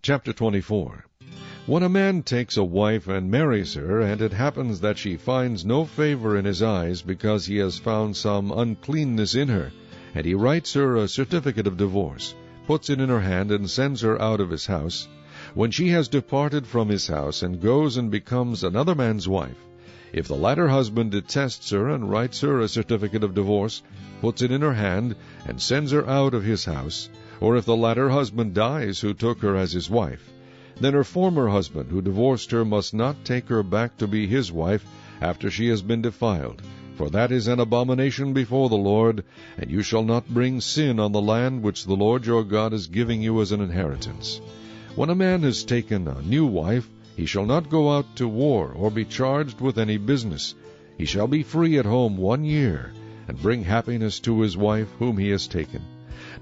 Chapter 24. When a man takes a wife and marries her, and it happens that she finds no favor in his eyes because he has found some uncleanness in her, and he writes her a certificate of divorce, puts it in her hand, and sends her out of his house, when she has departed from his house and goes and becomes another man's wife, if the latter husband detests her and writes her a certificate of divorce, puts it in her hand, and sends her out of his house, or if the latter husband dies who took her as his wife, then her former husband who divorced her must not take her back to be his wife after she has been defiled, for that is an abomination before the Lord, and you shall not bring sin on the land which the Lord your God is giving you as an inheritance. When a man has taken a new wife, he shall not go out to war or be charged with any business. He shall be free at home 1 year, and bring happiness to his wife whom he has taken.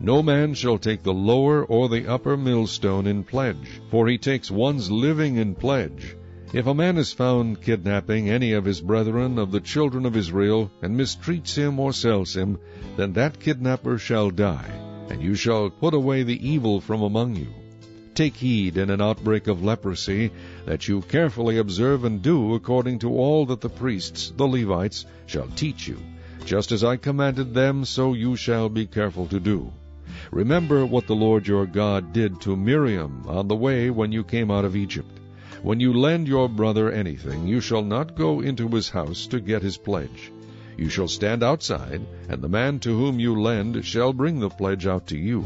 No man shall take the lower or the upper millstone in pledge, for he takes one's living in pledge. If a man is found kidnapping any of his brethren of the children of Israel, and mistreats him or sells him, then that kidnapper shall die, and you shall put away the evil from among you. Take heed in an outbreak of leprosy, that you carefully observe and do according to all that the priests, the Levites, shall teach you. Just as I commanded them, so you shall be careful to do. Remember what the Lord your God did to Miriam on the way when you came out of Egypt. When you lend your brother anything, you shall not go into his house to get his pledge. You shall stand outside, and the man to whom you lend shall bring the pledge out to you.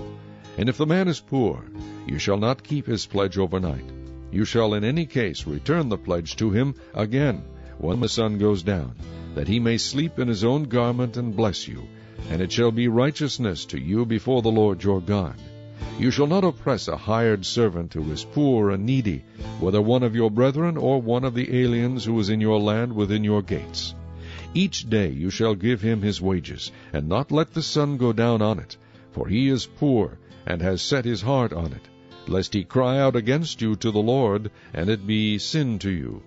And if the man is poor, you shall not keep his pledge overnight. You shall in any case return the pledge to him again when the sun goes down, that he may sleep in his own garment and bless you, and it shall be righteousness to you before the Lord your God. You shall not oppress a hired servant who is poor and needy, whether one of your brethren or one of the aliens who is in your land within your gates. Each day you shall give him his wages, and not let the sun go down on it, for he is poor, and has set his heart on it, lest he cry out against you to the Lord, and it be sin to you.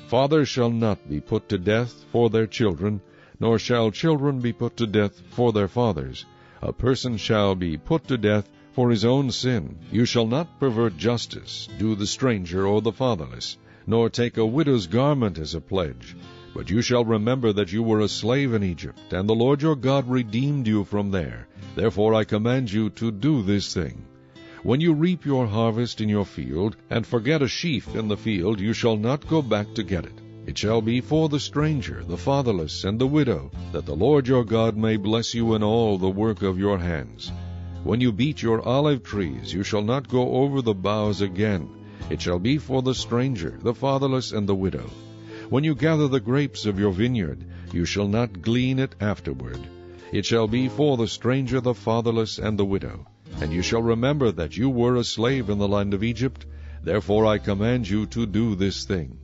Fathers shall not be put to death for their children, nor shall children be put to death for their fathers. A person shall be put to death for his own sin. You shall not pervert justice, do the stranger or the fatherless, nor take a widow's garment as a pledge. But you shall remember that you were a slave in Egypt, and the Lord your God redeemed you from there. Therefore I command you to do this thing. When you reap your harvest in your field, and forget a sheaf in the field, you shall not go back to get it. It shall be for the stranger, the fatherless, and the widow, that the Lord your God may bless you in all the work of your hands. When you beat your olive trees, you shall not go over the boughs again. It shall be for the stranger, the fatherless, and the widow. When you gather the grapes of your vineyard, you shall not glean it afterward. It shall be for the stranger, the fatherless, and the widow. And you shall remember that you were a slave in the land of Egypt. Therefore I command you to do this thing.